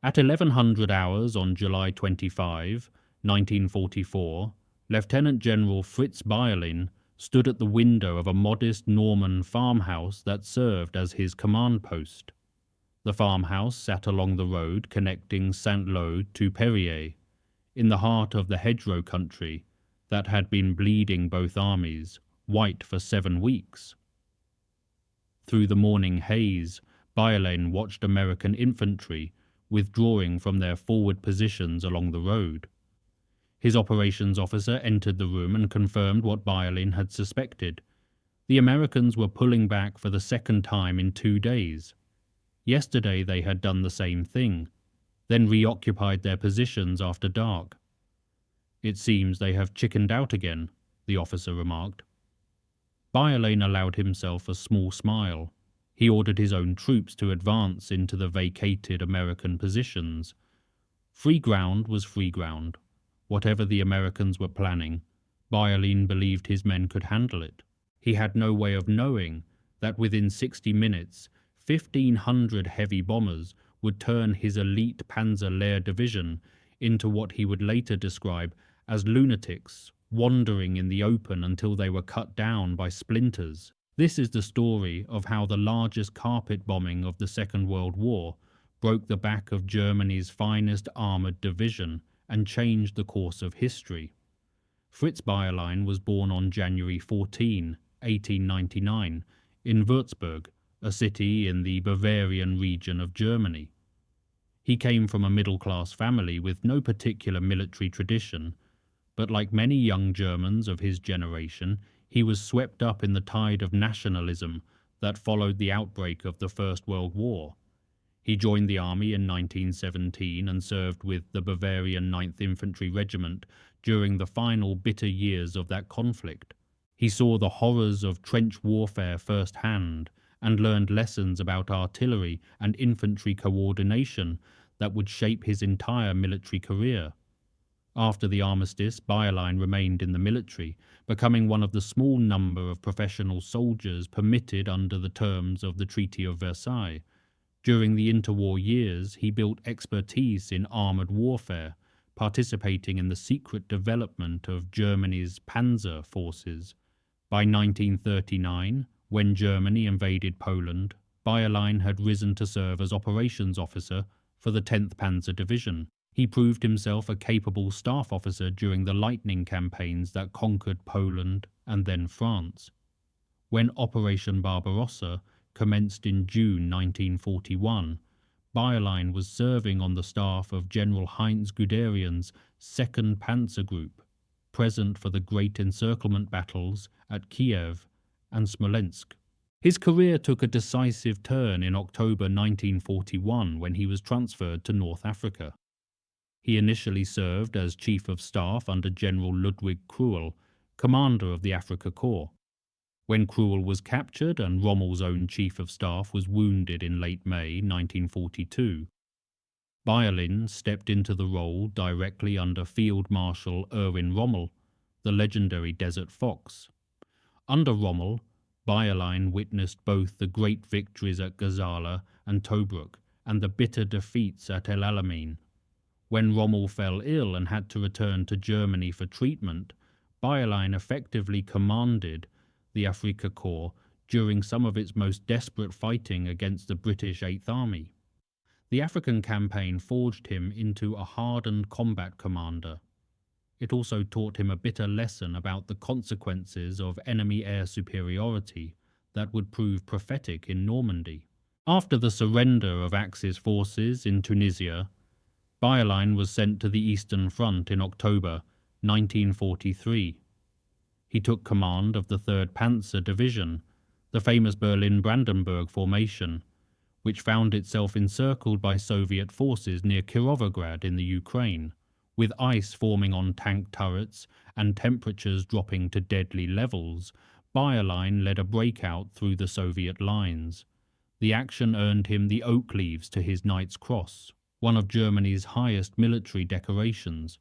At 1100 hours on July 25, 1944, Lieutenant General Fritz Bayerlein stood at the window of a modest Norman farmhouse that served as his command post. The farmhouse sat along the road connecting Saint-Lô to Perrier, in the heart of the hedgerow country that had been bleeding both armies white for 7 weeks. Through the morning haze, Bayerlein watched American infantry withdrawing from their forward positions along the road. His operations officer entered the room and confirmed what Bayerlein had suspected. The Americans were pulling back for the second time in 2 days. Yesterday they had done the same thing, then reoccupied their positions after dark. "It seems they have chickened out again," the officer remarked. Bayerlein allowed himself a small smile. He ordered his own troops to advance into the vacated American positions. Free ground was free ground. Whatever the Americans were planning, Bayerlein believed his men could handle it. He had no way of knowing that within 60 minutes, 1,500 heavy bombers would turn his elite Panzer Lehr Division into what he would later describe as lunatics, wandering in the open until they were cut down by splinters. This is the story of how the largest carpet bombing of the Second World War broke the back of Germany's finest armoured division and changed the course of history. Fritz Bayerlein was born on January 14, 1899, in Würzburg, a city in the Bavarian region of Germany. He came from a middle-class family with no particular military tradition, but like many young Germans of his generation, he was swept up in the tide of nationalism that followed the outbreak of the First World War. He joined the army in 1917 and served with the Bavarian 9th Infantry Regiment during the final bitter years of that conflict. He saw the horrors of trench warfare firsthand and learned lessons about artillery and infantry coordination that would shape his entire military career. After the armistice, Bayerlein remained in the military, becoming one of the small number of professional soldiers permitted under the terms of the Treaty of Versailles. During the interwar years, he built expertise in armoured warfare, participating in the secret development of Germany's Panzer forces. By 1939, when Germany invaded Poland, Bayerlein had risen to serve as operations officer for the 10th Panzer Division. He proved himself a capable staff officer during the lightning campaigns that conquered Poland and then France. When Operation Barbarossa commenced in June 1941, Bayerlein was serving on the staff of General Heinz Guderian's 2nd Panzer Group, present for the great encirclement battles at Kiev and Smolensk. His career took a decisive turn in October 1941 when he was transferred to North Africa. He initially served as Chief of Staff under General Ludwig Krühl, commander of the Afrika Korps. When Krühl was captured and Rommel's own Chief of Staff was wounded in late May 1942, Bayerlein stepped into the role directly under Field Marshal Erwin Rommel, the legendary Desert Fox. Under Rommel, Bayerlein witnessed both the great victories at Gazala and Tobruk and the bitter defeats at El Alamein. When Rommel fell ill and had to return to Germany for treatment, Bayerlein effectively commanded the Afrika Korps during some of its most desperate fighting against the British 8th Army. The African campaign forged him into a hardened combat commander. It also taught him a bitter lesson about the consequences of enemy air superiority that would prove prophetic in Normandy. After the surrender of Axis forces in Tunisia, Bayerlein was sent to the Eastern Front in October 1943. He took command of the 3rd Panzer Division, the famous Berlin-Brandenburg formation, which found itself encircled by Soviet forces near Kirovograd in the Ukraine. With ice forming on tank turrets and temperatures dropping to deadly levels, Bayerlein led a breakout through the Soviet lines. The action earned him the Oak Leaves to his Knight's Cross, one of Germany's highest military decorations.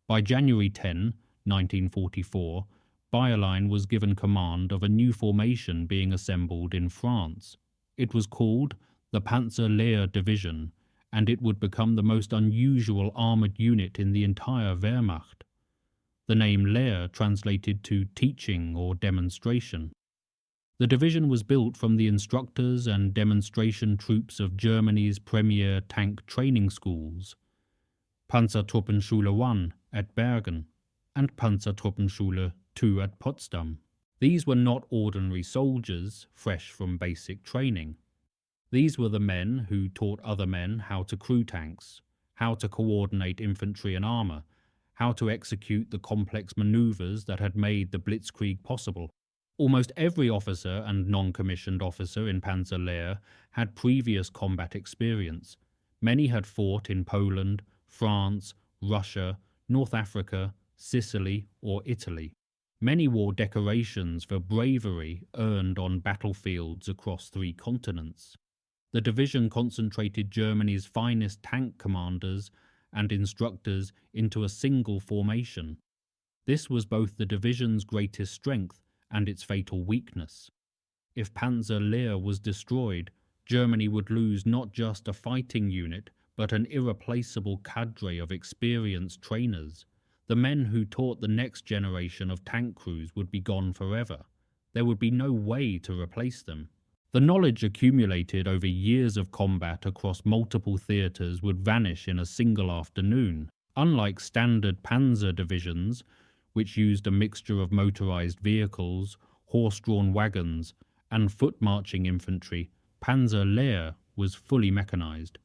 By January 10, 1944, Bayerlein was given command of a new formation being assembled in France. It was called the Panzer Lehr Division, and it would become the most unusual armoured unit in the entire Wehrmacht. The name Lehr translated to teaching or demonstration. The division was built from the instructors and demonstration troops of Germany's premier tank training schools, Panzertruppenschule 1 at Bergen and Panzertruppenschule 2 at Potsdam. These were not ordinary soldiers fresh from basic training. These were the men who taught other men how to crew tanks, how to coordinate infantry and armour, how to execute the complex manoeuvres that had made the Blitzkrieg possible. Almost every officer and non-commissioned officer in Panzer Lehr had previous combat experience. Many had fought in Poland, France, Russia, North Africa, Sicily, or Italy. Many wore decorations for bravery earned on battlefields across 3 continents. The division concentrated Germany's finest tank commanders and instructors into a single formation. This was both the division's greatest strength and its fatal weakness. If Panzer Lehr was destroyed, Germany would lose not just a fighting unit, but an irreplaceable cadre of experienced trainers. The men who taught the next generation of tank crews would be gone forever. There would be no way to replace them. The knowledge accumulated over years of combat across multiple theatres would vanish in a single afternoon. Unlike standard panzer divisions, which used a mixture of motorized vehicles, horse-drawn wagons, and foot-marching infantry, Panzer Lehr was fully mechanized.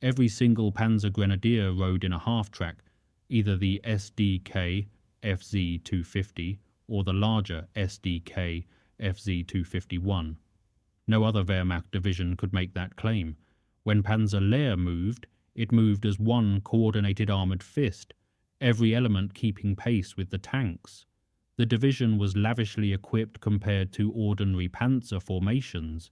Every single panzer grenadier rode in a half-track, either the SDK FZ-250 or the larger SDK FZ-251. No other Wehrmacht division could make that claim. When Panzer Lehr moved, it moved as one coordinated armoured fist, every element keeping pace with the tanks. The division was lavishly equipped compared to ordinary panzer formations.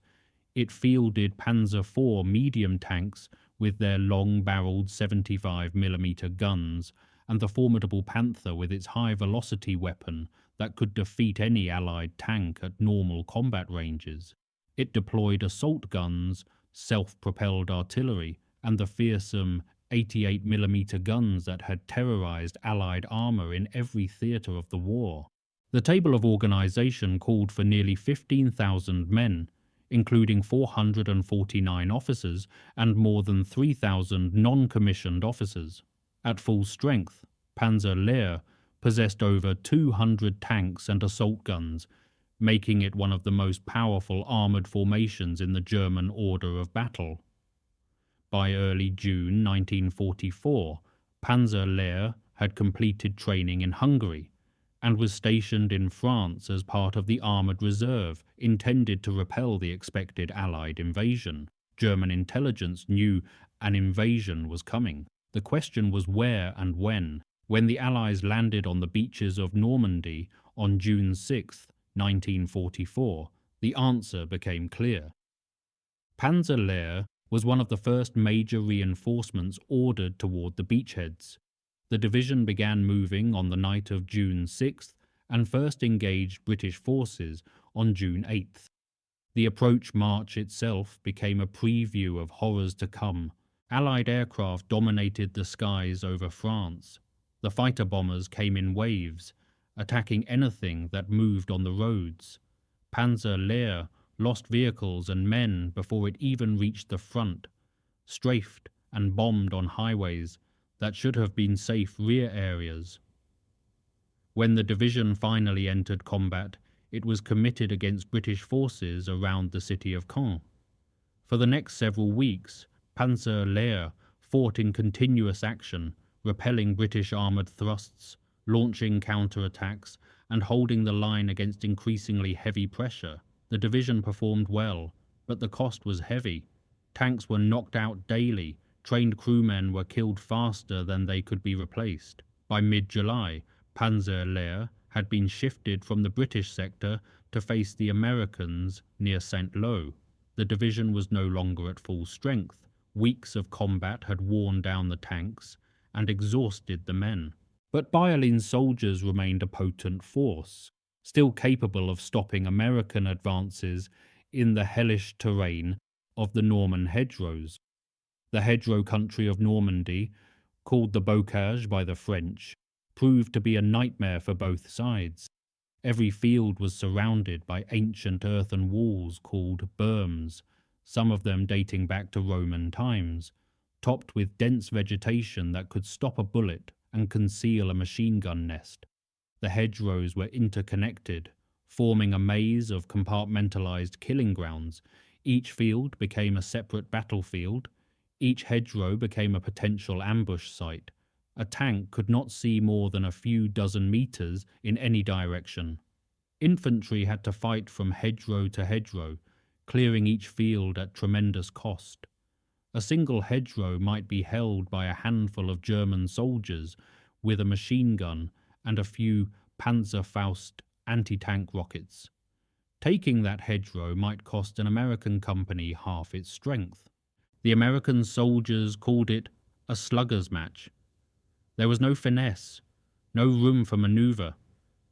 It fielded Panzer IV medium tanks with their long-barreled 75mm guns, and the formidable Panther with its high-velocity weapon that could defeat any Allied tank at normal combat ranges. It deployed assault guns, self-propelled artillery, and the fearsome 88mm guns that had terrorized Allied armor in every theater of the war. The table of organization called for nearly 15,000 men, including 449 officers and more than 3,000 non-commissioned officers. At full strength, Panzer Lehr possessed over 200 tanks and assault guns, making it one of the most powerful armored formations in the German order of battle. By early June 1944, Panzer Lehr had completed training in Hungary and was stationed in France as part of the armoured reserve intended to repel the expected Allied invasion. German intelligence knew an invasion was coming. The question was where and when. When the Allies landed on the beaches of Normandy on June 6, 1944, the answer became clear. Panzer Lehr was one of the first major reinforcements ordered toward the beachheads. The division began moving on the night of June 6th and first engaged British forces on June 8th. The approach march itself became a preview of horrors to come. Allied aircraft dominated the skies over France. The fighter bombers came in waves, attacking anything that moved on the roads. Panzer Lehr lost vehicles and men before it even reached the front, strafed and bombed on highways that should have been safe rear areas. When the division finally entered combat, it was committed against British forces around the city of Caen. For the next several weeks, Panzer Lehr fought in continuous action, repelling British armoured thrusts, launching counterattacks, and holding the line against increasingly heavy pressure. The division performed well, but the cost was heavy. Tanks were knocked out daily, trained crewmen were killed faster than they could be replaced. By mid-July, Panzer Lehr had been shifted from the British sector to face the Americans near St. Lo. The division was no longer at full strength. Weeks of combat had worn down the tanks and exhausted the men. But Bayerlein's soldiers remained a potent force, still capable of stopping American advances in the hellish terrain of the Norman hedgerows. The hedgerow country of Normandy, called the bocage by the French, proved to be a nightmare for both sides. Every field was surrounded by ancient earthen walls called berms, some of them dating back to Roman times, topped with dense vegetation that could stop a bullet and conceal a machine gun nest. The hedgerows were interconnected, forming a maze of compartmentalized killing grounds. Each field became a separate battlefield. Each hedgerow became a potential ambush site. A tank could not see more than a few dozen meters in any direction. Infantry had to fight from hedgerow to hedgerow, clearing each field at tremendous cost. A single hedgerow might be held by a handful of German soldiers with a machine gun and a few Panzerfaust anti-tank rockets. Taking that hedgerow might cost an American company half its strength. The American soldiers called it a slugger's match. There was no finesse, no room for maneuver,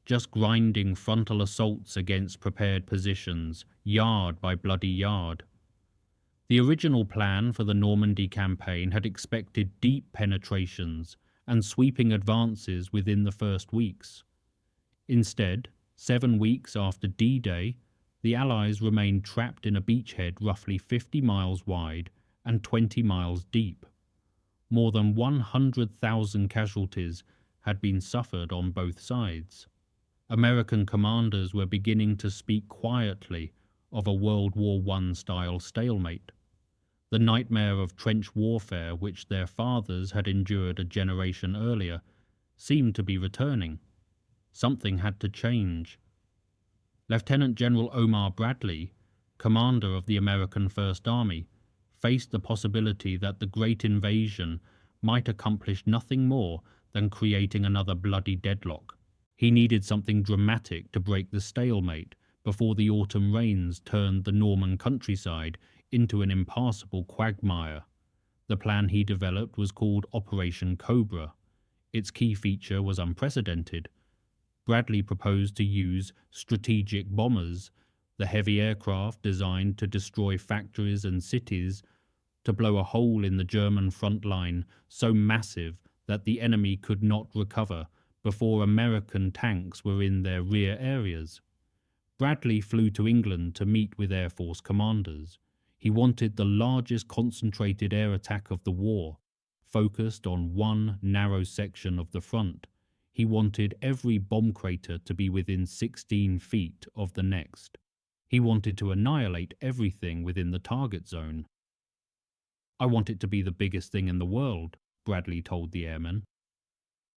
just grinding frontal assaults against prepared positions, yard by bloody yard. The original plan for the Normandy campaign had expected deep penetrations and sweeping advances within the first weeks. Instead, 7 weeks after D-Day, the Allies remained trapped in a beachhead roughly 50 miles wide and 20 miles deep. More than 100,000 casualties had been suffered on both sides. American commanders were beginning to speak quietly of a World War I-style stalemate. The nightmare of trench warfare which their fathers had endured a generation earlier seemed to be returning. Something had to change. Lieutenant General Omar Bradley, commander of the American First Army, faced the possibility that the Great Invasion might accomplish nothing more than creating another bloody deadlock. He needed something dramatic to break the stalemate before the autumn rains turned the Norman countryside into an impassable quagmire. The plan he developed was called Operation Cobra. Its key feature was unprecedented. Bradley proposed to use strategic bombers, the heavy aircraft designed to destroy factories and cities, to blow a hole in the German front line so massive that the enemy could not recover before American tanks were in their rear areas. Bradley flew to England to meet with Air Force commanders. He wanted the largest concentrated air attack of the war, focused on one narrow section of the front. He wanted every bomb crater to be within 16 feet of the next. He wanted to annihilate everything within the target zone. "I want it to be the biggest thing in the world," Bradley told the airmen.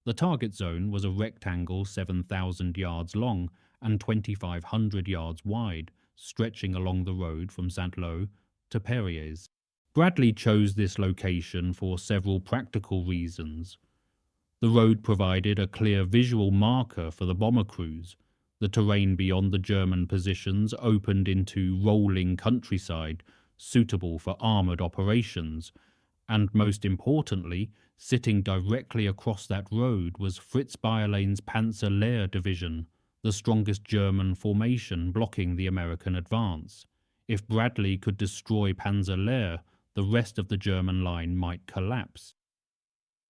The target zone was a rectangle 7,000 yards long and 2,500 yards wide, stretching along the road from Saint-Lô to Perriers. Bradley chose this location for several practical reasons. The road provided a clear visual marker for the bomber crews. The terrain beyond the German positions opened into rolling countryside, suitable for armoured operations, and most importantly, sitting directly across that road was Fritz Bayerlein's Panzer Lehr Division, the strongest German formation blocking the American advance. If Bradley could destroy Panzer Lehr, the rest of the German line might collapse.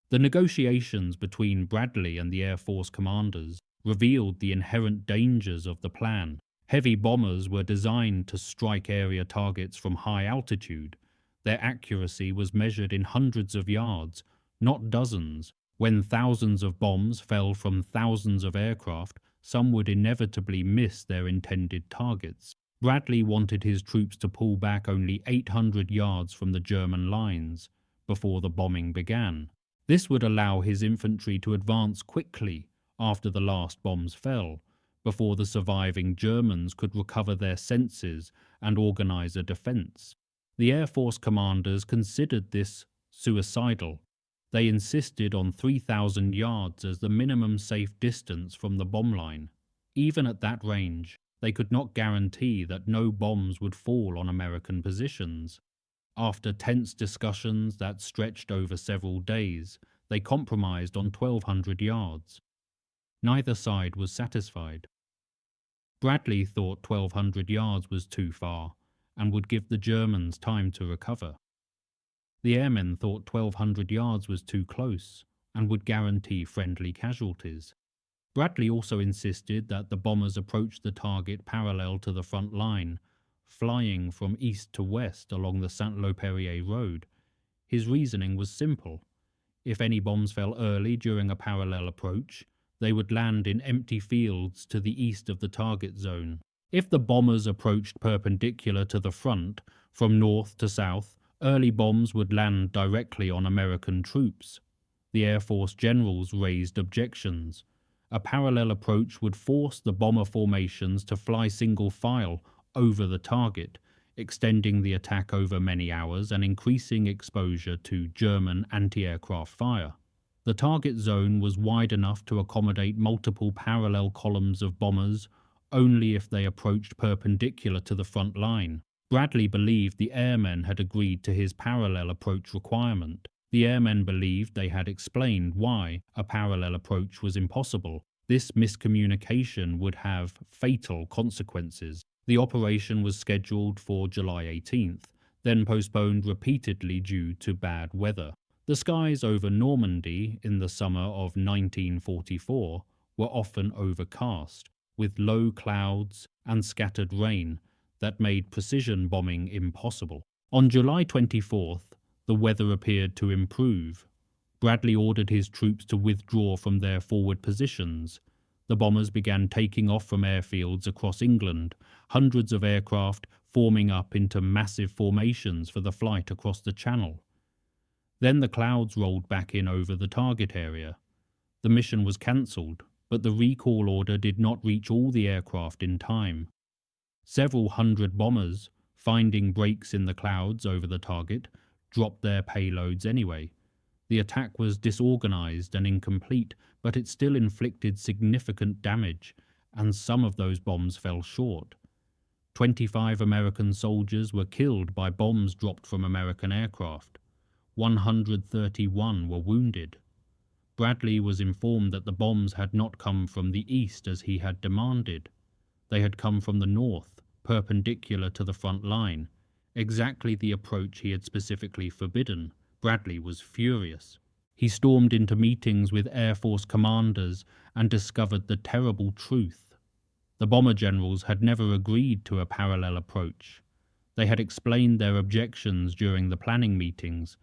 The negotiations between Bradley and the Air Force commanders revealed the inherent dangers of the plan. Heavy bombers were designed to strike area targets from high altitude. Their accuracy was measured in hundreds of yards, not dozens. When thousands of bombs fell from thousands of aircraft, some would inevitably miss their intended targets. Bradley wanted his troops to pull back only 800 yards from the German lines before the bombing began. This would allow his infantry to advance quickly after the last bombs fell, before the surviving Germans could recover their senses and organize a defense. The Air Force commanders considered this suicidal. They insisted on 3,000 yards as the minimum safe distance from the bomb line. Even at that range, they could not guarantee that no bombs would fall on American positions. After tense discussions that stretched over several days, they compromised on 1,200 yards. Neither side was satisfied. Bradley thought 1,200 yards was too far and would give the Germans time to recover. The airmen thought 1,200 yards was too close and would guarantee friendly casualties. Bradley also insisted that the bombers approach the target parallel to the front line, flying from east to west along the Saint-Lô-Perrier road. His reasoning was simple. If any bombs fell early during a parallel approach, they would land in empty fields to the east of the target zone. If the bombers approached perpendicular to the front, from north to south, early bombs would land directly on American troops. The Air Force generals raised objections. A parallel approach would force the bomber formations to fly single file over the target, extending the attack over many hours and increasing exposure to German anti-aircraft fire. The target zone was wide enough to accommodate multiple parallel columns of bombers only if they approached perpendicular to the front line. Bradley believed the airmen had agreed to his parallel approach requirement. The airmen believed they had explained why a parallel approach was impossible. This miscommunication would have fatal consequences. The operation was scheduled for July 18th, then postponed repeatedly due to bad weather. The skies over Normandy in the summer of 1944 were often overcast, with low clouds and scattered rain that made precision bombing impossible. On July 24th, the weather appeared to improve. Bradley ordered his troops to withdraw from their forward positions. The bombers began taking off from airfields across England, hundreds of aircraft forming up into massive formations for the flight across the Channel. Then the clouds rolled back in over the target area. The mission was cancelled, but the recall order did not reach all the aircraft in time. Several hundred bombers, finding breaks in the clouds over the target, dropped their payloads anyway. The attack was disorganized and incomplete, but it still inflicted significant damage, and some of those bombs fell short. 25 American soldiers were killed by bombs dropped from American aircraft. 131 were wounded. Bradley was informed that the bombs had not come from the east as he had demanded. They had come from the north, perpendicular to the front line, exactly the approach he had specifically forbidden. Bradley was furious. He stormed into meetings with Air Force commanders and discovered the terrible truth. The bomber generals had never agreed to a parallel approach. They had explained their objections during the planning meetings,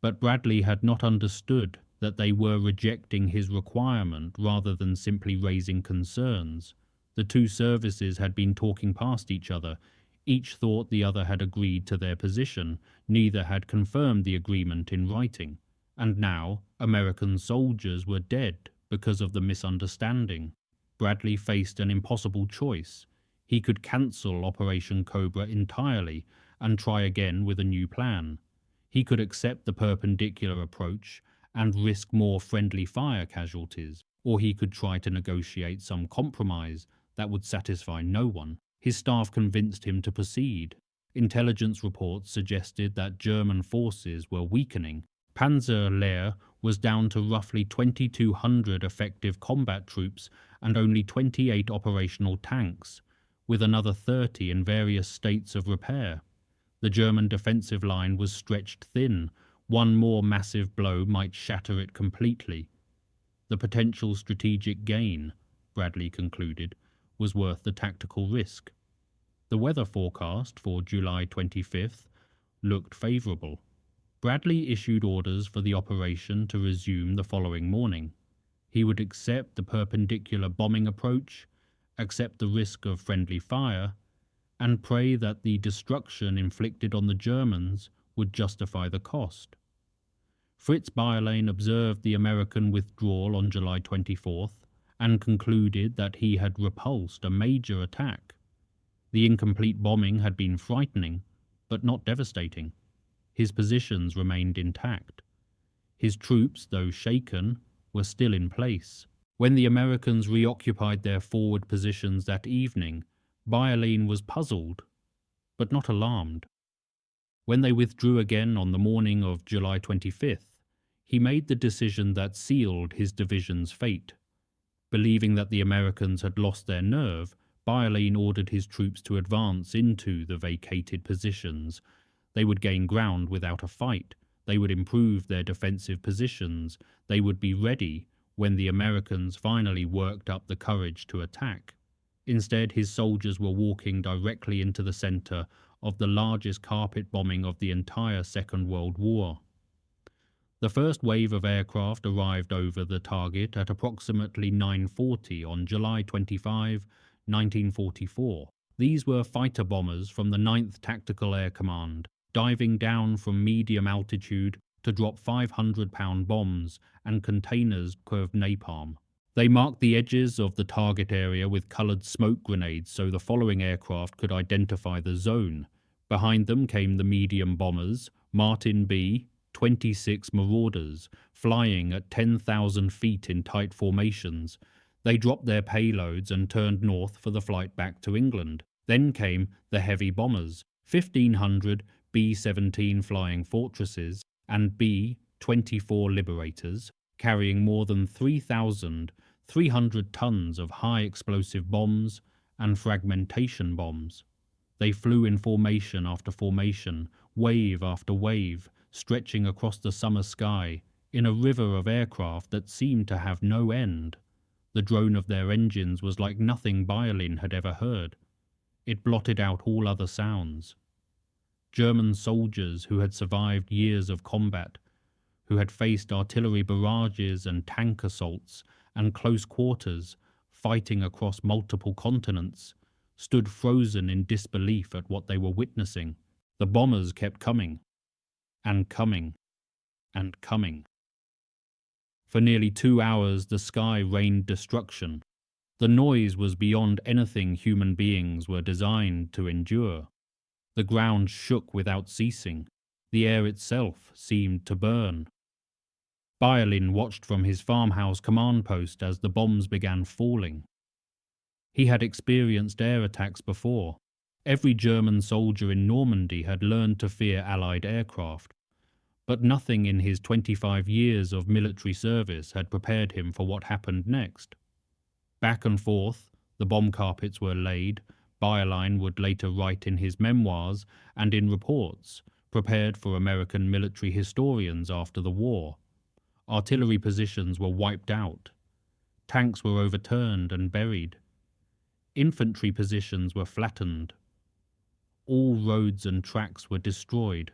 but Bradley had not understood that they were rejecting his requirement rather than simply raising concerns. The two services had been talking past each other. Each thought the other had agreed to their position. Neither had confirmed the agreement in writing. And now, American soldiers were dead because of the misunderstanding. Bradley faced an impossible choice. He could cancel Operation Cobra entirely and try again with a new plan. He could accept the perpendicular approach and risk more friendly fire casualties, or he could try to negotiate some compromise that would satisfy no one. His staff convinced him to proceed. Intelligence reports suggested that German forces were weakening. Panzer Lehr was down to roughly 2,200 effective combat troops and only 28 operational tanks, with another 30 in various states of repair. The German defensive line was stretched thin. One more massive blow might shatter it completely. The potential strategic gain, Bradley concluded, was worth the tactical risk. The weather forecast for July 25th looked favourable. Bradley issued orders for the operation to resume the following morning. He would accept the perpendicular bombing approach, accept the risk of friendly fire, and pray that the destruction inflicted on the Germans would justify the cost. Fritz Bayerlein observed the American withdrawal on July 24th and concluded that he had repulsed a major attack. The incomplete bombing had been frightening, but not devastating. His positions remained intact. His troops, though shaken, were still in place. When the Americans reoccupied their forward positions that evening, Bayerlein was puzzled, but not alarmed. When they withdrew again on the morning of July 25th, he made the decision that sealed his division's fate. Believing that the Americans had lost their nerve, Bayerlein ordered his troops to advance into the vacated positions. They would gain ground without a fight. They would improve their defensive positions. They would be ready when the Americans finally worked up the courage to attack. Instead, his soldiers were walking directly into the center of the largest carpet bombing of the entire Second World War. The first wave of aircraft arrived over the target at approximately 9:40 on July 25, 1944. These were fighter bombers from the 9th Tactical Air Command, diving down from medium altitude to drop 500-pound bombs and containers of napalm. They marked the edges of the target area with colored smoke grenades so the following aircraft could identify the zone. Behind them came the medium bombers, Martin B, 26 Marauders, flying at 10,000 feet in tight formations. They dropped their payloads and turned north for the flight back to England. Then came the heavy bombers, 1,500 B-17 Flying Fortresses and B-24 Liberators, carrying more than 3,300 tons of high explosive bombs and fragmentation bombs. They flew in formation after formation, wave after wave, stretching across the summer sky, in a river of aircraft that seemed to have no end. The drone of their engines was like nothing Bayerlein had ever heard. It blotted out all other sounds. German soldiers who had survived years of combat, who had faced artillery barrages and tank assaults and close quarters, fighting across multiple continents, stood frozen in disbelief at what they were witnessing. The bombers kept coming, and coming, and coming. For nearly 2 hours the sky rained destruction. The noise was beyond anything human beings were designed to endure. The ground shook without ceasing. The air itself seemed to burn. Bayerlein watched from his farmhouse command post as the bombs began falling. He had experienced air attacks before. Every German soldier in Normandy had learned to fear Allied aircraft, but nothing in his 25 years of military service had prepared him for what happened next. Back and forth, the bomb carpets were laid. Bayerlein would later write in his memoirs and in reports prepared for American military historians after the war. Artillery positions were wiped out. Tanks were overturned and buried. Infantry positions were flattened. All roads and tracks were destroyed.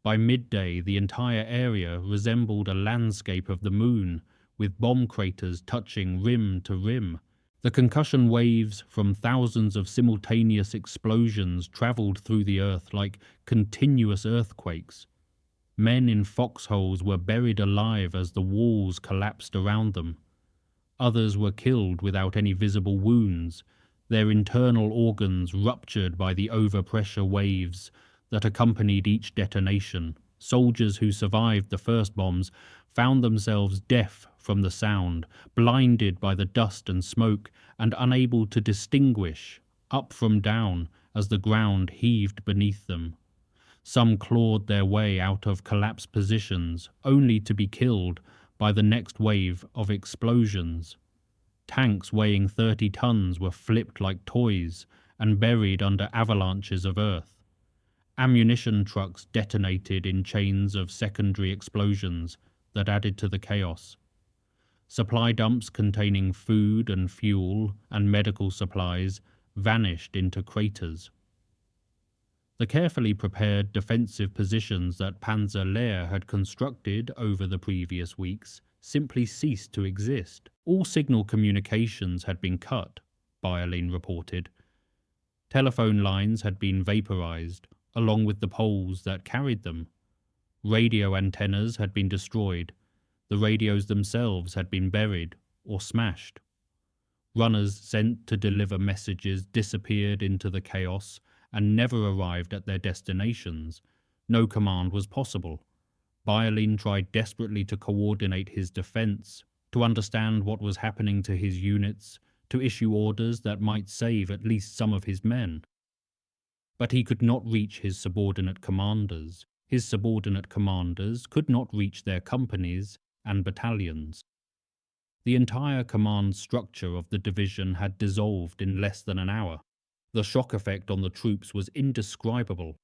By midday, the entire area resembled a landscape of the moon, with bomb craters touching rim to rim. The concussion waves from thousands of simultaneous explosions traveled through the earth like continuous earthquakes. Men in foxholes were buried alive as the walls collapsed around them. Others were killed without any visible wounds, their internal organs ruptured by the overpressure waves that accompanied each detonation. Soldiers who survived the first bombs found themselves deaf from the sound, blinded by the dust and smoke, and unable to distinguish up from down as the ground heaved beneath them. Some clawed their way out of collapsed positions, only to be killed by the next wave of explosions. Tanks weighing 30 tons were flipped like toys and buried under avalanches of earth. Ammunition trucks detonated in chains of secondary explosions that added to the chaos. Supply dumps containing food and fuel and medical supplies vanished into craters. The carefully prepared defensive positions that Panzer Lehr had constructed over the previous weeks simply ceased to exist. All signal communications had been cut, Bayerlein reported. Telephone lines had been vaporized, along with the poles that carried them. Radio antennas had been destroyed. The radios themselves had been buried or smashed. Runners sent to deliver messages disappeared into the chaos and never arrived at their destinations. No command was possible. Bayerlein tried desperately to coordinate his defense, to understand what was happening to his units, to issue orders that might save at least some of his men. But he could not reach his subordinate commanders. His subordinate commanders could not reach their companies and battalions. The entire command structure of the division had dissolved in less than an hour. The shock effect on the troops was indescribable.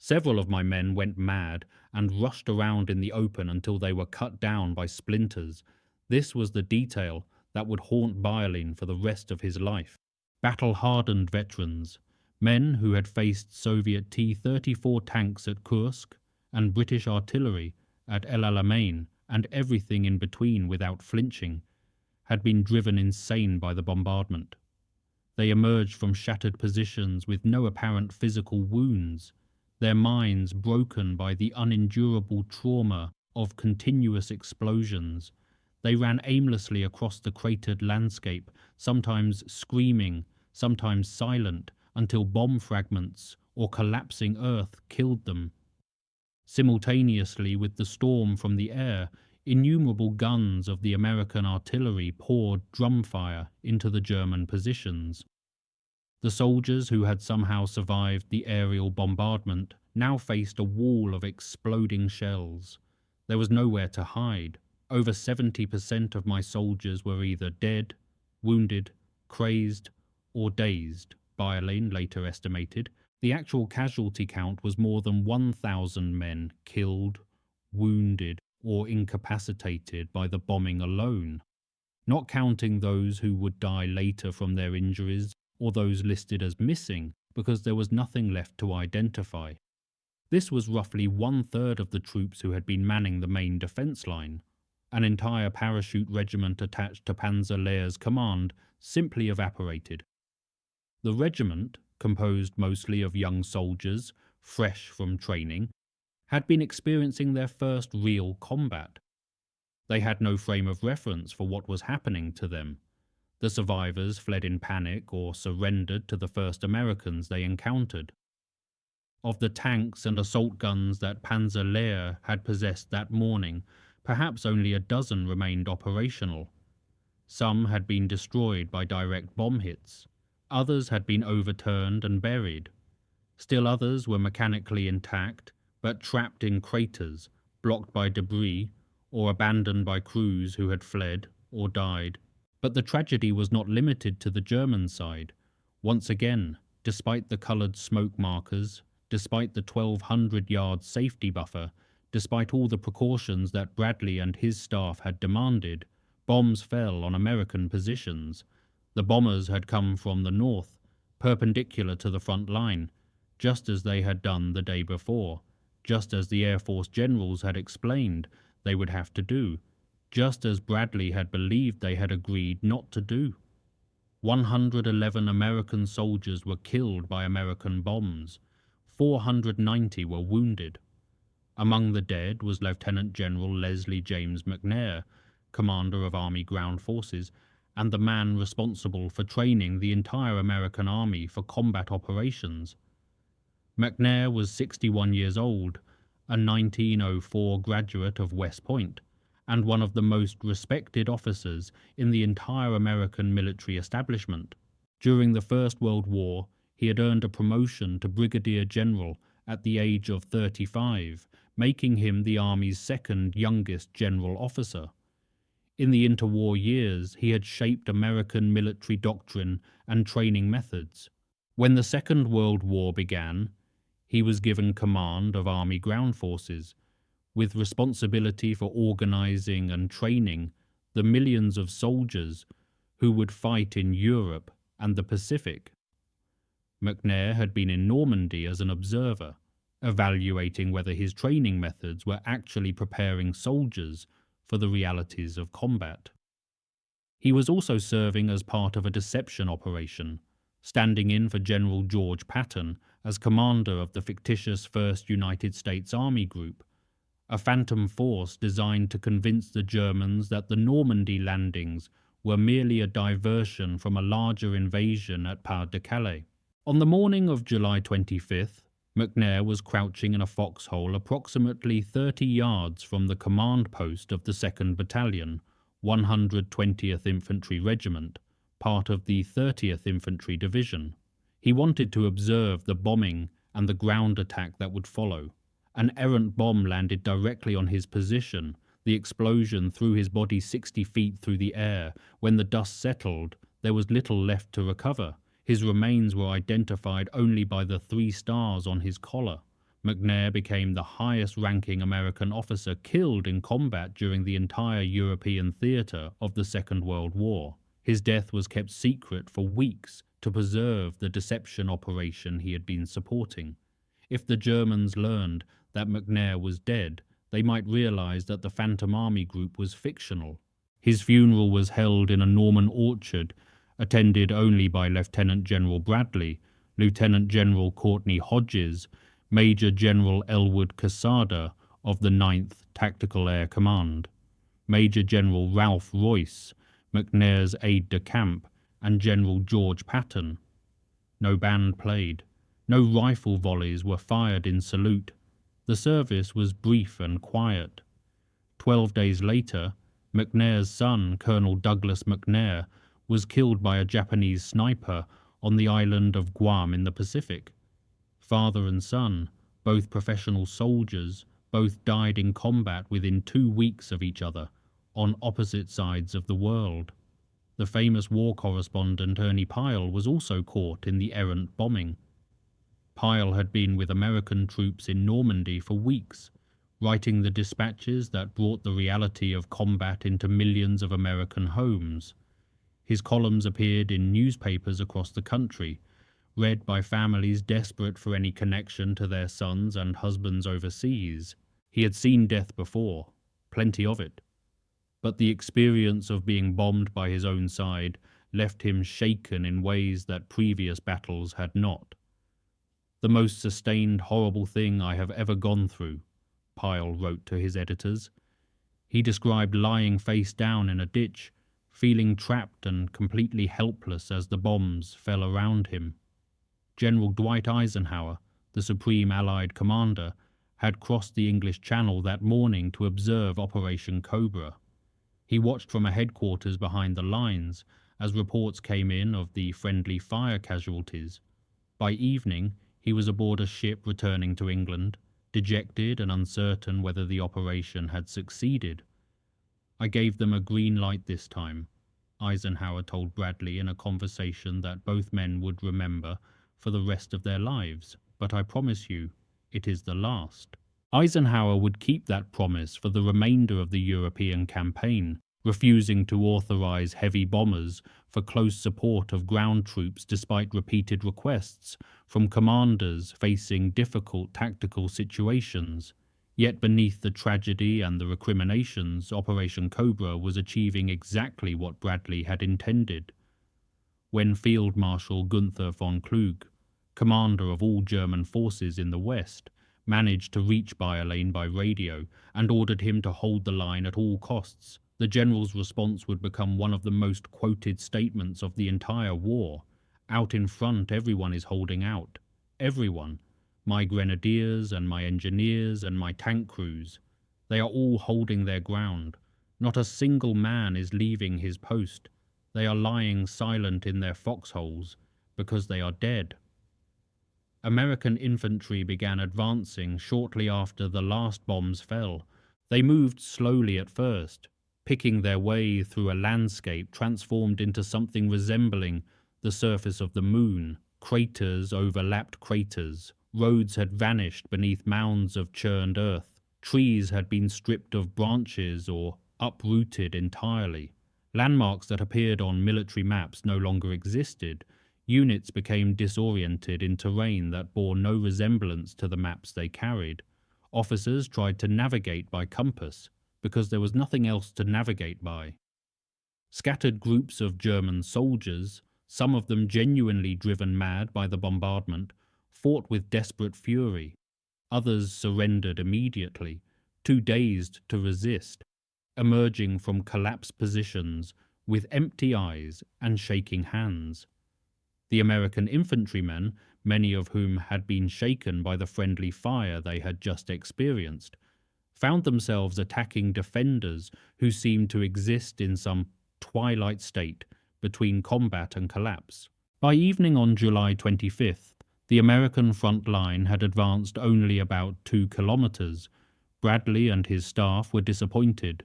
Several of my men went mad and rushed around in the open until they were cut down by splinters. This was the detail that would haunt Bayerlein for the rest of his life. Battle-hardened veterans, men who had faced Soviet T-34 tanks at Kursk and British artillery at El Alamein and everything in between without flinching, had been driven insane by the bombardment. They emerged from shattered positions with no apparent physical wounds, their minds broken by the unendurable trauma of continuous explosions. They ran aimlessly across the cratered landscape, sometimes screaming, sometimes silent, until bomb fragments or collapsing earth killed them. Simultaneously with the storm from the air, innumerable guns of the American artillery poured drumfire into the German positions. The soldiers who had somehow survived the aerial bombardment now faced a wall of exploding shells. There was nowhere to hide. Over 70% of my soldiers were either dead, wounded, crazed, or dazed, Bayerlein later estimated. The actual casualty count was more than 1,000 men killed, wounded, or incapacitated by the bombing alone, not counting those who would die later from their injuries or those listed as missing because there was nothing left to identify. This was roughly 1/3 of the troops who had been manning the main defence line. An entire parachute regiment attached to Panzer Lehr's command simply evaporated. The regiment, composed mostly of young soldiers, fresh from training, had been experiencing their first real combat. They had no frame of reference for what was happening to them. The survivors fled in panic or surrendered to the first Americans they encountered. Of the tanks and assault guns that Panzer Lehr had possessed that morning, perhaps only a dozen remained operational. Some had been destroyed by direct bomb hits. Others had been overturned and buried. Still others were mechanically intact, but trapped in craters, blocked by debris, or abandoned by crews who had fled or died. But the tragedy was not limited to the German side. Once again, despite the coloured smoke markers, despite the 1,200-yard safety buffer, despite all the precautions that Bradley and his staff had demanded, bombs fell on American positions. The bombers had come from the north, perpendicular to the front line, just as they had done the day before, just as the Air Force generals had explained they would have to do, just as Bradley had believed they had agreed not to do. 111 American soldiers were killed by American bombs. 490 were wounded. Among the dead was Lieutenant General Lesley McNair, commander of Army Ground Forces, and the man responsible for training the entire American Army for combat operations. McNair was 61 years old, a 1904 graduate of West Point, and one of the most respected officers in the entire American military establishment. During the First World War, he had earned a promotion to brigadier general at the age of 35, making him the Army's second youngest general officer. In the interwar years, he had shaped American military doctrine and training methods. When the Second World War began, he was given command of Army Ground Forces, with responsibility for organizing and training the millions of soldiers who would fight in Europe and the Pacific. McNair had been in Normandy as an observer, evaluating whether his training methods were actually preparing soldiers for the realities of combat. He was also serving as part of a deception operation, standing in for General George Patton as commander of the fictitious 1st United States Army Group, a phantom force designed to convince the Germans that the Normandy landings were merely a diversion from a larger invasion at Pas-de-Calais. On the morning of July 25th, McNair was crouching in a foxhole approximately 30 yards from the command post of the 2nd Battalion, 120th Infantry Regiment, part of the 30th Infantry Division. He wanted to observe the bombing and the ground attack that would follow. An errant bomb landed directly on his position. The explosion threw his body 60 feet through the air. When the dust settled, there was little left to recover. His remains were identified only by the 3 stars on his collar. McNair became the highest-ranking American officer killed in combat during the entire European theatre of the Second World War. His death was kept secret for weeks to preserve the deception operation he had been supporting. If the Germans learned that McNair was dead, they might realize that the Phantom Army group was fictional. His funeral was held in a Norman orchard, attended only by Lieutenant General Bradley, Lieutenant General Courtney Hodges, Major General Elwood Quesada of the 9th Tactical Air Command, Major General Ralph Royce, McNair's aide-de-camp, and General George Patton. No band played. No rifle volleys were fired in salute. The service was brief and quiet. 12 days later, McNair's son, Colonel Douglas McNair, was killed by a Japanese sniper on the island of Guam in the Pacific. Father and son, both professional soldiers, both died in combat within 2 weeks of each other, on opposite sides of the world. The famous war correspondent Ernie Pyle was also caught in the errant bombing. Pyle had been with American troops in Normandy for weeks, writing the dispatches that brought the reality of combat into millions of American homes. His columns appeared in newspapers across the country, read by families desperate for any connection to their sons and husbands overseas. He had seen death before, plenty of it. But the experience of being bombed by his own side left him shaken in ways that previous battles had not. "The most sustained, horrible thing I have ever gone through," Pyle wrote to his editors. He described lying face down in a ditch, feeling trapped and completely helpless as the bombs fell around him. General Dwight Eisenhower, the Supreme Allied Commander, had crossed the English Channel that morning to observe Operation Cobra. He watched from a headquarters behind the lines as reports came in of the friendly fire casualties. By evening, he was aboard a ship returning to England, dejected and uncertain whether the operation had succeeded. "I gave them a green light this time," Eisenhower told Bradley in a conversation that both men would remember for the rest of their lives, "but I promise you, it is the last." Eisenhower would keep that promise for the remainder of the European campaign, refusing to authorize heavy bombers for close support of ground troops despite repeated requests from commanders facing difficult tactical situations. Yet beneath the tragedy and the recriminations, Operation Cobra was achieving exactly what Bradley had intended. When Field Marshal Gunther von Kluge, commander of all German forces in the West, managed to reach Bayerlein by radio and ordered him to hold the line at all costs, the general's response would become one of the most quoted statements of the entire war. "Out in front, everyone is holding out. Everyone. My grenadiers and my engineers and my tank crews. They are all holding their ground. Not a single man is leaving his post. They are lying silent in their foxholes because they are dead." American infantry began advancing shortly after the last bombs fell. They moved slowly at first, picking their way through a landscape transformed into something resembling the surface of the moon. Craters overlapped craters. Roads had vanished beneath mounds of churned earth. Trees had been stripped of branches or uprooted entirely. Landmarks that appeared on military maps no longer existed. Units became disoriented in terrain that bore no resemblance to the maps they carried. Officers tried to navigate by compass, because there was nothing else to navigate by. Scattered groups of German soldiers, some of them genuinely driven mad by the bombardment, fought with desperate fury. Others surrendered immediately, too dazed to resist, emerging from collapsed positions with empty eyes and shaking hands. The American infantrymen, many of whom had been shaken by the friendly fire they had just experienced, found themselves attacking defenders who seemed to exist in some twilight state between combat and collapse. By evening on July 25th, the American front line had advanced only about 2 kilometers. Bradley and his staff were disappointed.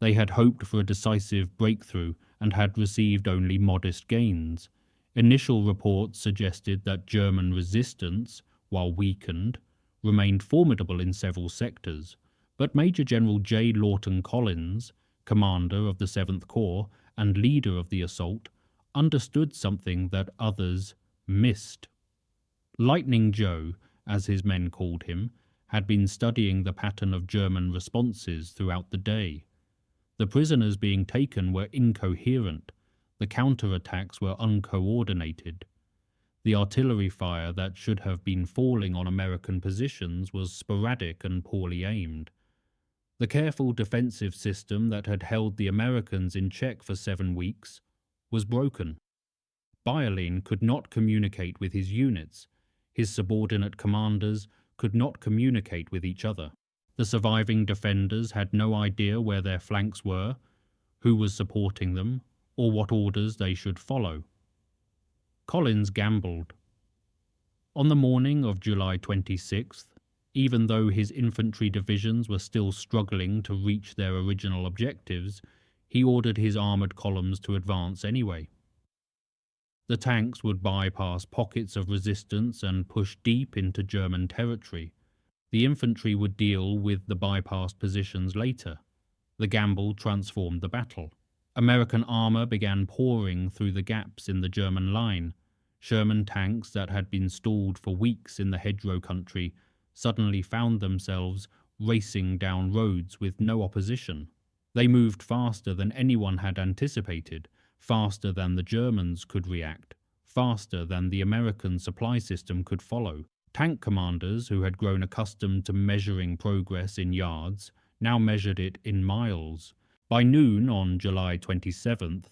They had hoped for a decisive breakthrough and had received only modest gains. Initial reports suggested that German resistance, while weakened, remained formidable in several sectors, but Major General J. Lawton Collins, commander of the 7th Corps and leader of the assault, understood something that others missed. Lightning Joe, as his men called him, had been studying the pattern of German responses throughout the day. The prisoners being taken were incoherent, the counterattacks were uncoordinated. The artillery fire that should have been falling on American positions was sporadic and poorly aimed. The careful defensive system that had held the Americans in check for 7 weeks was broken. Bayerlein could not communicate with his units. His subordinate commanders could not communicate with each other. The surviving defenders had no idea where their flanks were, who was supporting them, or what orders they should follow. Collins gambled. On the morning of July 26th, even though his infantry divisions were still struggling to reach their original objectives, he ordered his armoured columns to advance anyway. The tanks would bypass pockets of resistance and push deep into German territory. The infantry would deal with the bypassed positions later. The gamble transformed the battle. American armour began pouring through the gaps in the German line. Sherman tanks that had been stalled for weeks in the hedgerow country suddenly found themselves racing down roads with no opposition. They moved faster than anyone had anticipated, faster than the Germans could react, faster than the American supply system could follow. Tank commanders who had grown accustomed to measuring progress in yards now measured it in miles. By noon on July 27th,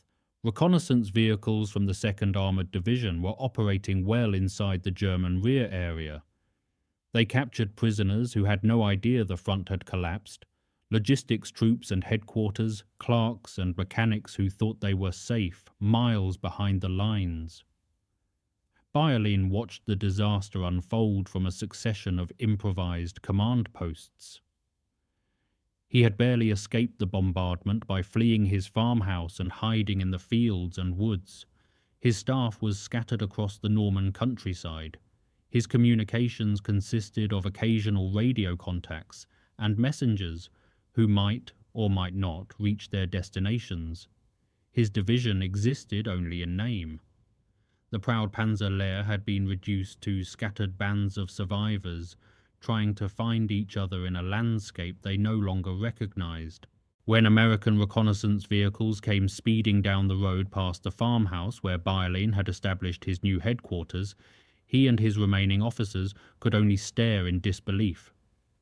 reconnaissance vehicles from the 2nd Armoured Division were operating well inside the German rear area. They captured prisoners who had no idea the front had collapsed, logistics troops and headquarters, clerks and mechanics who thought they were safe miles behind the lines. Bayerlein watched the disaster unfold from a succession of improvised command posts. He had barely escaped the bombardment by fleeing his farmhouse and hiding in the fields and woods. His staff was scattered across the Norman countryside. His communications consisted of occasional radio contacts and messengers who might or might not reach their destinations. His division existed only in name. The proud Panzer Lehr had been reduced to scattered bands of survivors, trying to find each other in a landscape they no longer recognized. When American reconnaissance vehicles came speeding down the road past the farmhouse where Bayerlein had established his new headquarters, he and his remaining officers could only stare in disbelief.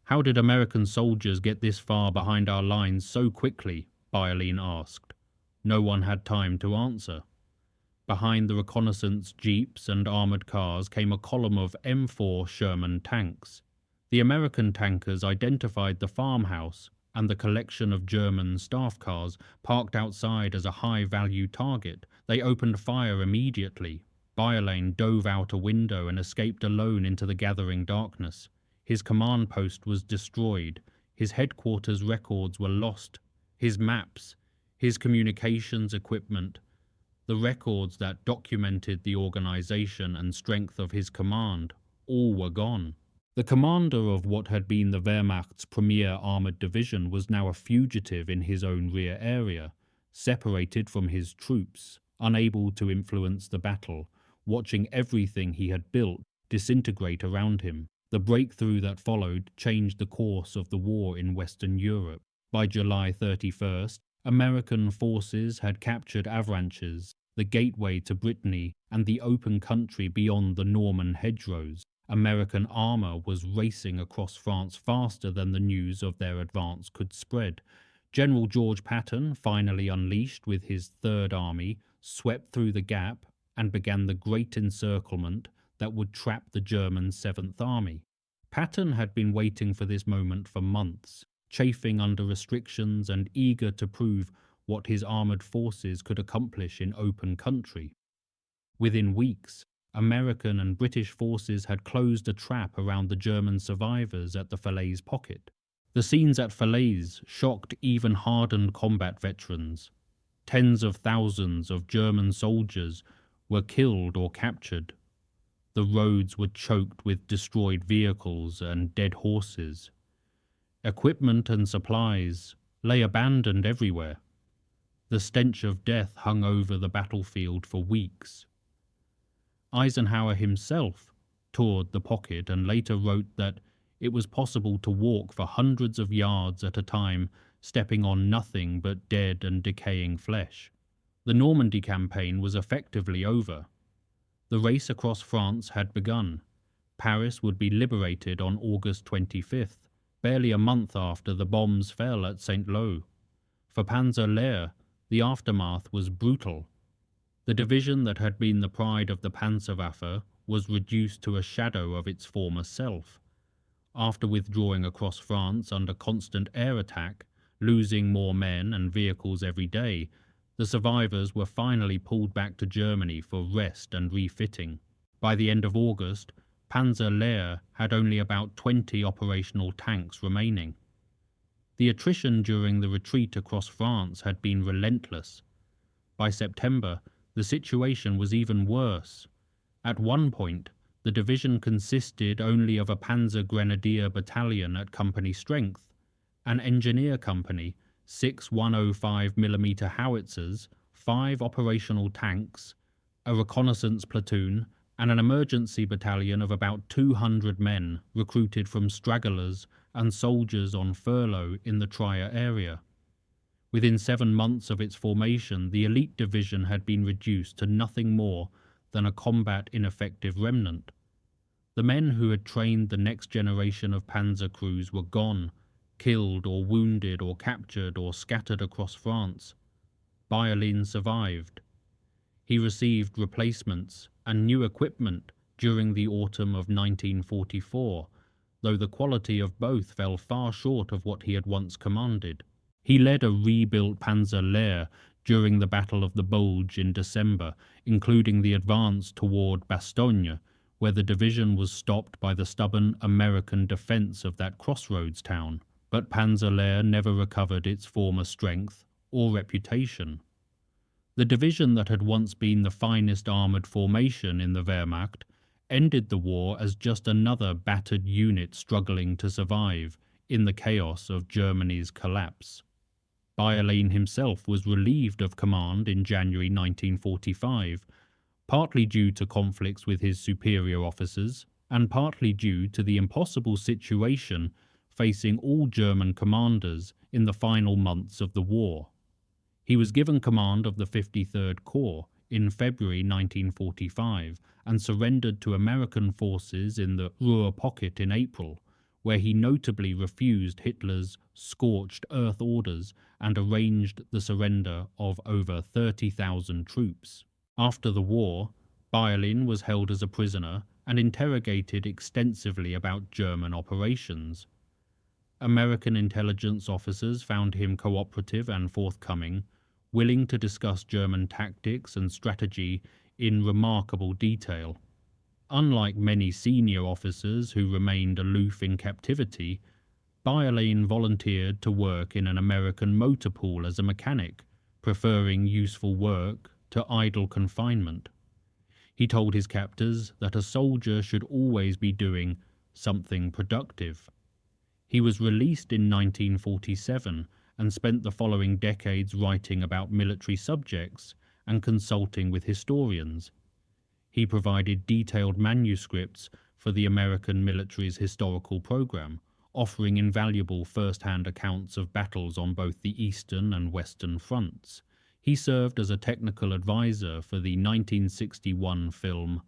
"How did American soldiers get this far behind our lines so quickly?" Bayerlein asked. No one had time to answer. Behind the reconnaissance jeeps and armoured cars came a column of M4 Sherman tanks. The American tankers identified the farmhouse and the collection of German staff cars parked outside as a high-value target. They opened fire immediately. Bayerlein dove out a window and escaped alone into the gathering darkness. His command post was destroyed. His headquarters records were lost. His maps, his communications equipment, the records that documented the organization and strength of his command, all were gone. The commander of what had been the Wehrmacht's premier armoured division was now a fugitive in his own rear area, separated from his troops, unable to influence the battle, watching everything he had built disintegrate around him. The breakthrough that followed changed the course of the war in Western Europe. By July 31st, American forces had captured Avranches, the gateway to Brittany and the open country beyond the Norman hedgerows. American armour was racing across France faster than the news of their advance could spread. General George Patton, finally unleashed with his Third Army, swept through the gap and began the great encirclement that would trap the German 7th Army. Patton had been waiting for this moment for months, chafing under restrictions and eager to prove what his armoured forces could accomplish in open country. Within weeks, American and British forces had closed a trap around the German survivors at the Falaise pocket. The scenes at Falaise shocked even hardened combat veterans. Tens of thousands of German soldiers were killed or captured. The roads were choked with destroyed vehicles and dead horses. Equipment and supplies lay abandoned everywhere. The stench of death hung over the battlefield for weeks. Eisenhower himself toured the pocket and later wrote that it was possible to walk for hundreds of yards at a time, stepping on nothing but dead and decaying flesh. The Normandy campaign was effectively over. The race across France had begun. Paris would be liberated on August 25th, barely a month after the bombs fell at Saint-Lô. For Panzer Lehr, the aftermath was brutal. The division that had been the pride of the Panzerwaffe was reduced to a shadow of its former self. After withdrawing across France under constant air attack, losing more men and vehicles every day, the survivors were finally pulled back to Germany for rest and refitting. By the end of August, Panzer Lehr had only about 20 operational tanks remaining. The attrition during the retreat across France had been relentless. By September, the situation was even worse. At one point, the division consisted only of a Panzer Grenadier battalion at company strength, an engineer company, 6 105mm howitzers, 5 operational tanks, a reconnaissance platoon, and an emergency battalion of about 200 men recruited from stragglers and soldiers on furlough in the Trier area. Within 7 months of its formation, the elite division had been reduced to nothing more than a combat ineffective remnant. The men who had trained the next generation of panzer crews were gone, killed or wounded or captured or scattered across France. Bayerlein survived. He received replacements and new equipment during the autumn of 1944, though the quality of both fell far short of what he had once commanded. He led a rebuilt Panzer Lehr during the Battle of the Bulge in December, including the advance toward Bastogne, where the division was stopped by the stubborn American defense of that crossroads town. But Panzer Lehr never recovered its former strength or reputation. The division that had once been the finest armoured formation in the Wehrmacht ended the war as just another battered unit struggling to survive in the chaos of Germany's collapse. Bayerlein himself was relieved of command in January 1945, partly due to conflicts with his superior officers, and partly due to the impossible situation facing all German commanders in the final months of the war. He was given command of the 53rd Corps in February 1945 and surrendered to American forces in the Ruhr Pocket in April, where he notably refused Hitler's scorched earth orders and arranged the surrender of over 30,000 troops. After the war, Bayerlein was held as a prisoner and interrogated extensively about German operations. American intelligence officers found him cooperative and forthcoming, willing to discuss German tactics and strategy in remarkable detail. Unlike many senior officers who remained aloof in captivity, Bayerlein volunteered to work in an American motor pool as a mechanic, preferring useful work to idle confinement. He told his captors that a soldier should always be doing something productive. He was released in 1947 and spent the following decades writing about military subjects and consulting with historians. He provided detailed manuscripts for the American military's historical program, offering invaluable first-hand accounts of battles on both the Eastern and Western fronts. He served as a technical advisor for the 1961 film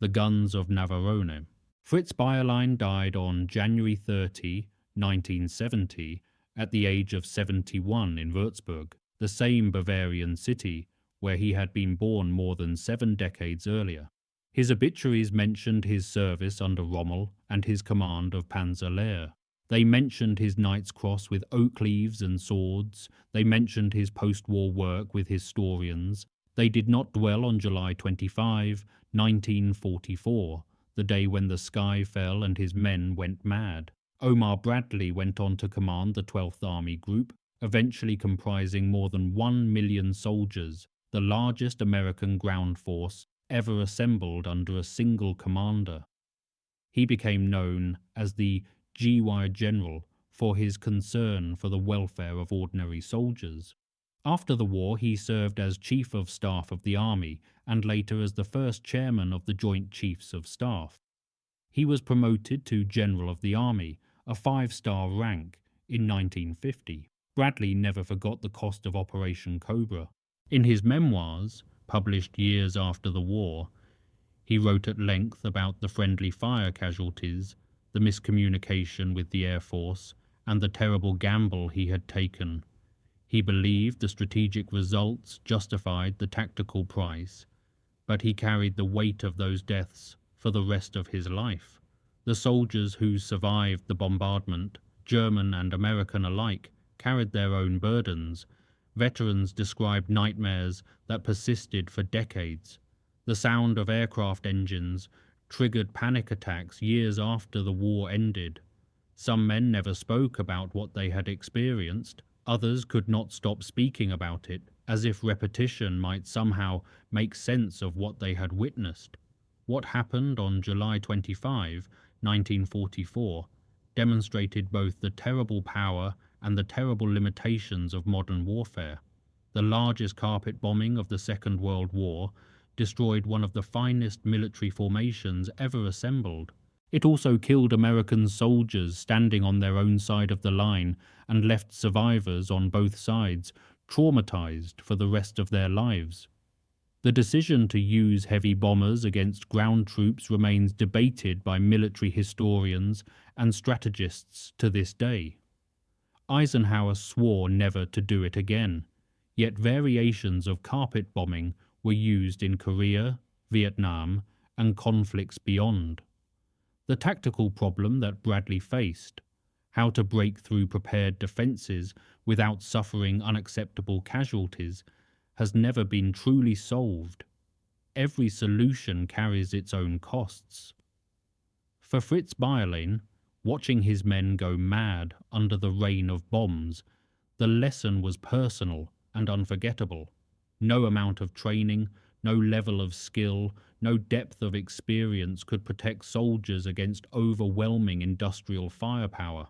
The Guns of Navarone. Fritz Bayerlein died on January 30, 1970, at the age of 71 in Würzburg, the same Bavarian city where he had been born more than 7 decades earlier. His obituaries mentioned his service under Rommel and his command of Panzer Lehr. They mentioned his Knight's Cross with oak leaves and swords. They mentioned his post-war work with historians. They did not dwell on July 25, 1944, the day when the sky fell and his men went mad. Omar Bradley went on to command the 12th Army Group, eventually comprising more than 1 million soldiers, the largest American ground force ever assembled under a single commander. He became known as the GY General for his concern for the welfare of ordinary soldiers. After the war, he served as Chief of Staff of the Army and later as the first chairman of the Joint Chiefs of Staff. He was promoted to General of the Army, a 5-star rank, in 1950. Bradley never forgot the cost of Operation Cobra. In his memoirs, published years after the war, he wrote at length about the friendly fire casualties, the miscommunication with the Air Force, and the terrible gamble he had taken. He believed the strategic results justified the tactical price, but he carried the weight of those deaths for the rest of his life. The soldiers who survived the bombardment, German and American alike, carried their own burdens. Veterans described nightmares that persisted for decades. The sound of aircraft engines triggered panic attacks years after the war ended. Some men never spoke about what they had experienced. Others could not stop speaking about it, as if repetition might somehow make sense of what they had witnessed. What happened on July 25, 1944, demonstrated both the terrible power and the terrible limitations of modern warfare. The largest carpet bombing of the Second World War destroyed one of the finest military formations ever assembled. It also killed American soldiers standing on their own side of the line and left survivors on both sides traumatized for the rest of their lives. The decision to use heavy bombers against ground troops remains debated by military historians and strategists to this day. Eisenhower swore never to do it again, yet variations of carpet bombing were used in Korea, Vietnam, and conflicts beyond. The tactical problem that Bradley faced, how to break through prepared defences without suffering unacceptable casualties, has never been truly solved. Every solution carries its own costs. For Fritz Bayerlein, watching his men go mad under the rain of bombs, the lesson was personal and unforgettable. No amount of training, no level of skill, no depth of experience could protect soldiers against overwhelming industrial firepower.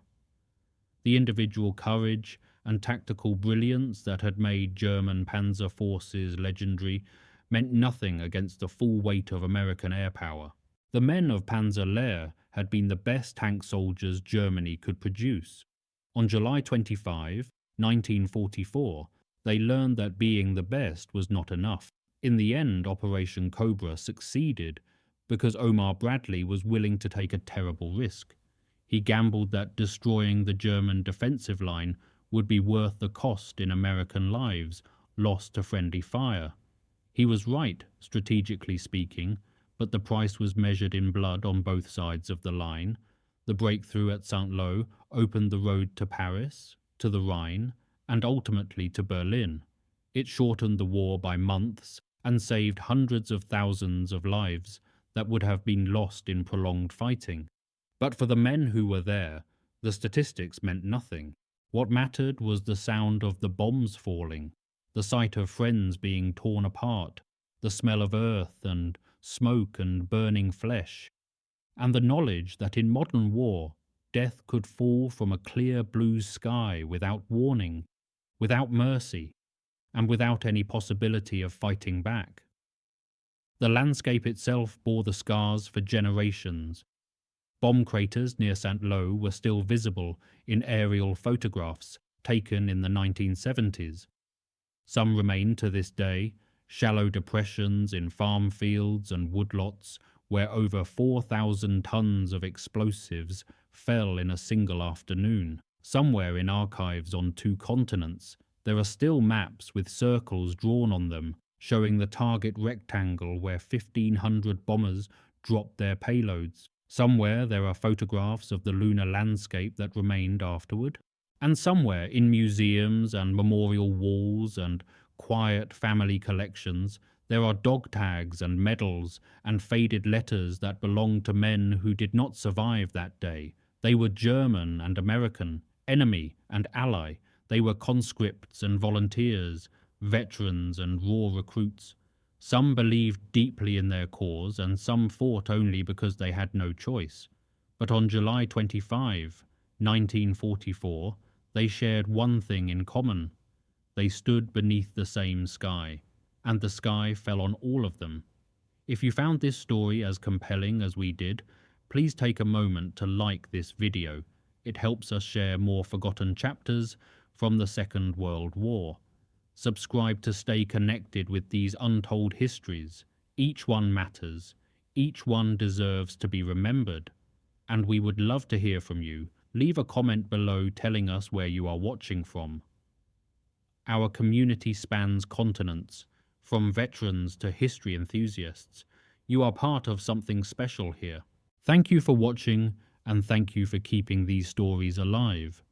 The individual courage and tactical brilliance that had made German panzer forces legendary meant nothing against the full weight of American air power. The men of Panzer Lehr had been the best tank soldiers Germany could produce. On July 25, 1944, they learned that being the best was not enough. In the end, Operation Cobra succeeded because Omar Bradley was willing to take a terrible risk. He gambled that destroying the German defensive line would be worth the cost in American lives lost to friendly fire. He was right, strategically speaking, but the price was measured in blood on both sides of the line. The breakthrough at Saint-Lô opened the road to Paris, to the Rhine, and ultimately to Berlin. It shortened the war by months and saved hundreds of thousands of lives that would have been lost in prolonged fighting. But for the men who were there, the statistics meant nothing. What mattered was the sound of the bombs falling, the sight of friends being torn apart, the smell of earth and smoke and burning flesh, and the knowledge that in modern war, death could fall from a clear blue sky without warning, without mercy, and without any possibility of fighting back. The landscape itself bore the scars for generations. Bomb craters near Saint-Lô were still visible in aerial photographs taken in the 1970s. Some remain to this day, shallow depressions in farm fields and woodlots where over 4,000 tons of explosives fell in a single afternoon. Somewhere in archives on 2 continents, there are still maps with circles drawn on them showing the target rectangle where 1,500 bombers dropped their payloads. Somewhere there are photographs of the lunar landscape that remained afterward. And somewhere in museums and memorial walls and quiet family collections, there are dog tags and medals and faded letters that belong to men who did not survive that day. They were German and American, enemy and ally. They were conscripts and volunteers, veterans and raw recruits. Some believed deeply in their cause, and some fought only because they had no choice. But on July 25, 1944, they shared one thing in common. They stood beneath the same sky, and the sky fell on all of them. If you found this story as compelling as we did, please take a moment to like this video. It helps us share more forgotten chapters from the Second World War. Subscribe to stay connected with these untold histories. Each one matters. Each one deserves to be remembered. And we would love to hear from you. Leave a comment below telling us where you are watching from. Our community spans continents, from veterans to history enthusiasts. You are part of something special here. Thank you for watching, and thank you for keeping these stories alive.